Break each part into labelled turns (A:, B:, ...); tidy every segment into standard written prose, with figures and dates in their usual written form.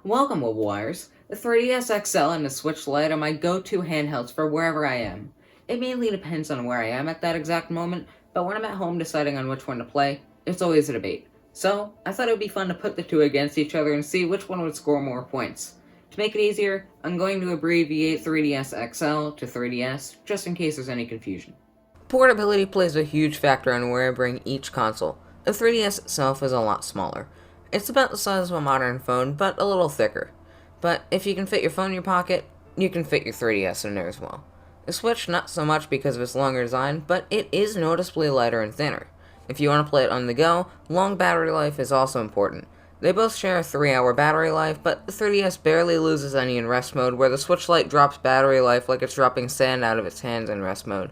A: Welcome, Mobile Wires. The 3DS XL and the Switch Lite are my go-to handhelds for wherever I am. It mainly depends on where I am at that exact moment, but when I'm at home deciding on which one to play, it's always a debate. So, I thought it would be fun to put the two against each other and see which one would score more points. To make it easier, I'm going to abbreviate 3DS XL to 3DS, just in case there's any confusion. Portability plays a huge factor in where I bring each console. The 3DS itself is a lot smaller. It's about the size of a modern phone, but a little thicker. But if you can fit your phone in your pocket, you can fit your 3DS in there as well. The Switch, not so much because of its longer design, but it is noticeably lighter and thinner. If you want to play it on the go, long battery life is also important. They both share a 3-hour battery life, but the 3DS barely loses any in rest mode, where the Switch Lite drops battery life like it's dropping sand out of its hands in rest mode.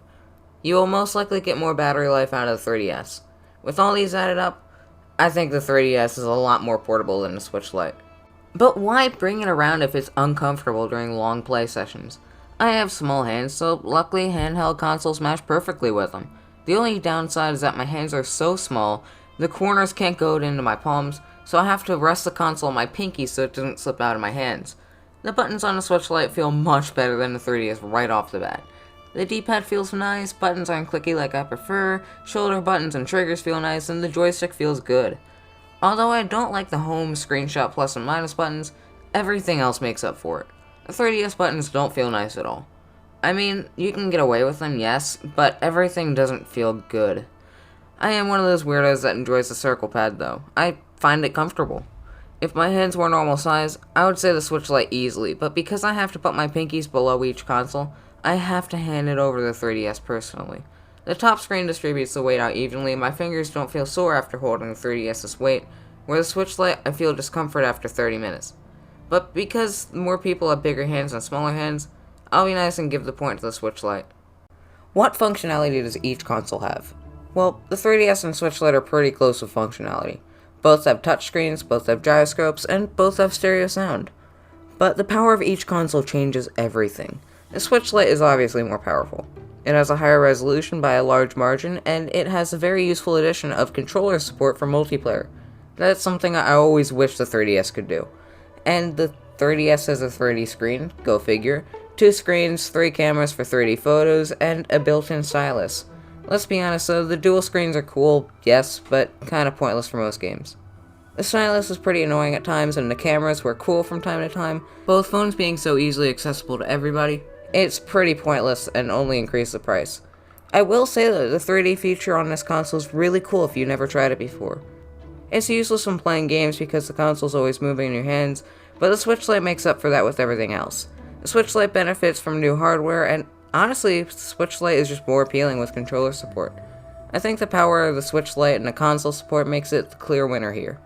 A: You will most likely get more battery life out of the 3DS. With all these added up, I think the 3DS is a lot more portable than the Switch Lite. But why bring it around if it's uncomfortable during long play sessions? I have small hands, so luckily handheld consoles match perfectly with them. The only downside is that my hands are so small, the corners can't go into my palms, so I have to rest the console on my pinky so it doesn't slip out of my hands. The buttons on the Switch Lite feel much better than the 3DS right off the bat. The D-pad feels nice, buttons aren't clicky like I prefer, shoulder buttons and triggers feel nice, and the joystick feels good. Although I don't like the home, screenshot, plus and minus buttons, everything else makes up for it. The 3DS buttons don't feel nice at all. I mean, you can get away with them, yes, but everything doesn't feel good. I am one of those weirdos that enjoys the circle pad though. I find it comfortable. If my hands were normal size, I would say the Switch Lite easily, but because I have to put my pinkies below each console, I have to hand it over the 3DS personally. The top screen distributes the weight out evenly, and my fingers don't feel sore after holding the 3DS's weight, where the Switch Lite I feel discomfort after 30 minutes. But because more people have bigger hands than smaller hands, I'll be nice and give the point to the Switch Lite. What functionality does each console have? Well, the 3DS and Switch Lite are pretty close with functionality. Both have touchscreens, both have gyroscopes, and both have stereo sound. But the power of each console changes everything. The Switch Lite is obviously more powerful. It has a higher resolution by a large margin, and it has a very useful addition of controller support for multiplayer. That's something I always wish the 3DS could do. And the 3DS has a 3D screen, go figure, 2 screens, 3 cameras for 3D photos, and a built-in stylus. Let's be honest though, the dual screens are cool, yes, but kinda pointless for most games. The stylus is pretty annoying at times, and the cameras were cool from time to time. Both phones being so easily accessible to everybody, it's pretty pointless and only increase the price. I will say that the 3D feature on this console is really cool if you never tried it before. It's useless when playing games because the console's always moving in your hands, but the Switch Lite makes up for that with everything else. The Switch Lite benefits from new hardware, and honestly, the Switch Lite is just more appealing with controller support. I think the power of the Switch Lite and the console support makes it the clear winner here.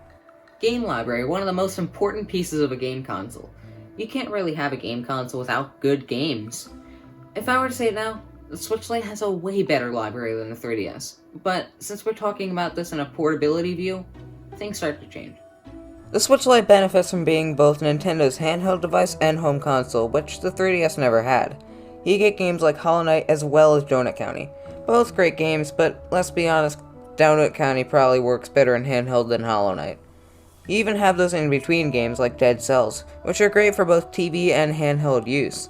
A: Game library, one of the most important pieces of a game console. You can't really have a game console without good games. If I were to say it now, the Switch Lite has a way better library than the 3DS. But since we're talking about this in a portability view, things start to change. The Switch Lite benefits from being both Nintendo's handheld device and home console, which the 3DS never had. You get games like Hollow Knight as well as Donut County. Both great games, but let's be honest, Donut County probably works better in handheld than Hollow Knight. You even have those in-between games like Dead Cells, which are great for both TV and handheld use.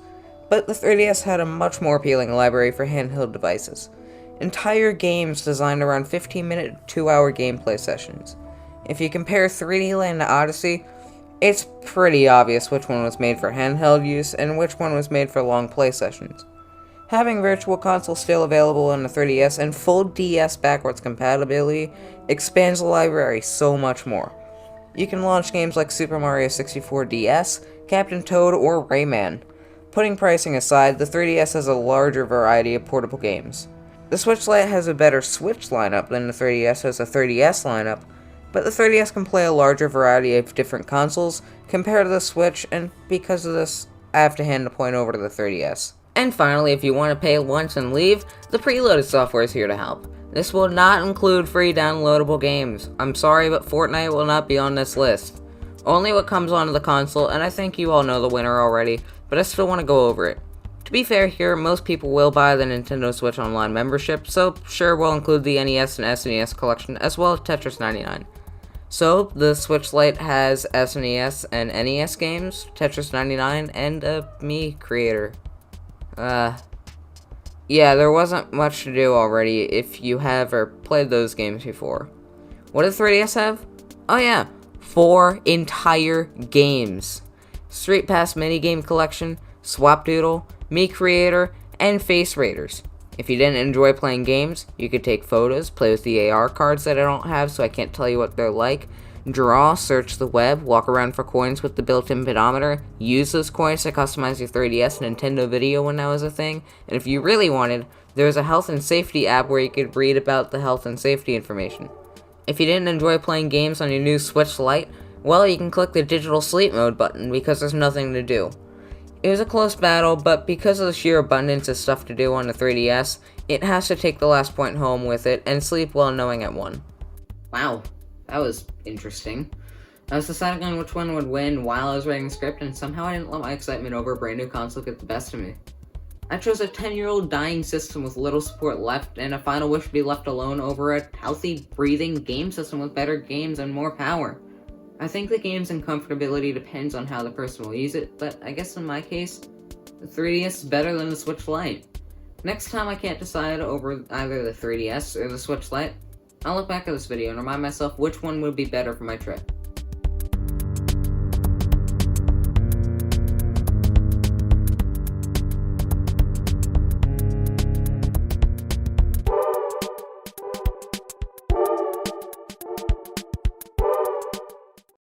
A: But the 3DS had a much more appealing library for handheld devices. Entire games designed around 15-minute to 2-hour gameplay sessions. If you compare 3D Land to Odyssey, it's pretty obvious which one was made for handheld use and which one was made for long play sessions. Having Virtual Console still available on the 3DS and full DS backwards compatibility expands the library so much more. You can launch games like Super Mario 64 DS, Captain Toad, or Rayman. Putting pricing aside, the 3DS has a larger variety of portable games. The Switch Lite has a better Switch lineup than the 3DS has a 3DS lineup, but the 3DS can play a larger variety of different consoles compared to the Switch, and because of this, I have to hand the point over to the 3DS. And finally, if you want to pay once and leave, the preloaded software is here to help. This will not include free downloadable games. I'm sorry, but Fortnite will not be on this list. Only what comes onto the console, and I think you all know the winner already, but I still want to go over it. To be fair here, most people will buy the Nintendo Switch Online membership, so sure, we'll include the NES and SNES collection, as well as Tetris 99. So, the Switch Lite has SNES and NES games, Tetris 99, and a Mii creator. Yeah, there wasn't much to do already if you have or played those games before. What does 3DS have? Oh yeah, 4 entire games. Street Pass minigame collection, Swap Doodle, Mii Creator, and Face Raiders. If you didn't enjoy playing games, you could take photos, play with the AR cards that I don't have so I can't tell you what they're like, draw, search the web, walk around for coins with the built-in pedometer, use those coins to customize your 3DS and Nintendo Video when that was a thing, and if you really wanted, there was a health and safety app where you could read about the health and safety information. If you didn't enjoy playing games on your new Switch Lite, well, you can click the digital sleep mode button because there's nothing to do. It was a close battle, but because of the sheer abundance of stuff to do on the 3DS, it has to take the last point home with it and sleep well knowing it won. Wow, that was interesting. I was deciding on which one would win while I was writing the script, and somehow I didn't let my excitement over a brand new console get the best of me. I chose a 10-year-old dying system with little support left, and a final wish to be left alone over a healthy, breathing game system with better games and more power. I think the games and comfortability depends on how the person will use it, but I guess in my case, the 3DS is better than the Switch Lite. Next time I can't decide over either the 3DS or the Switch Lite, I'll look back at this video and remind myself which one would be better for my trip.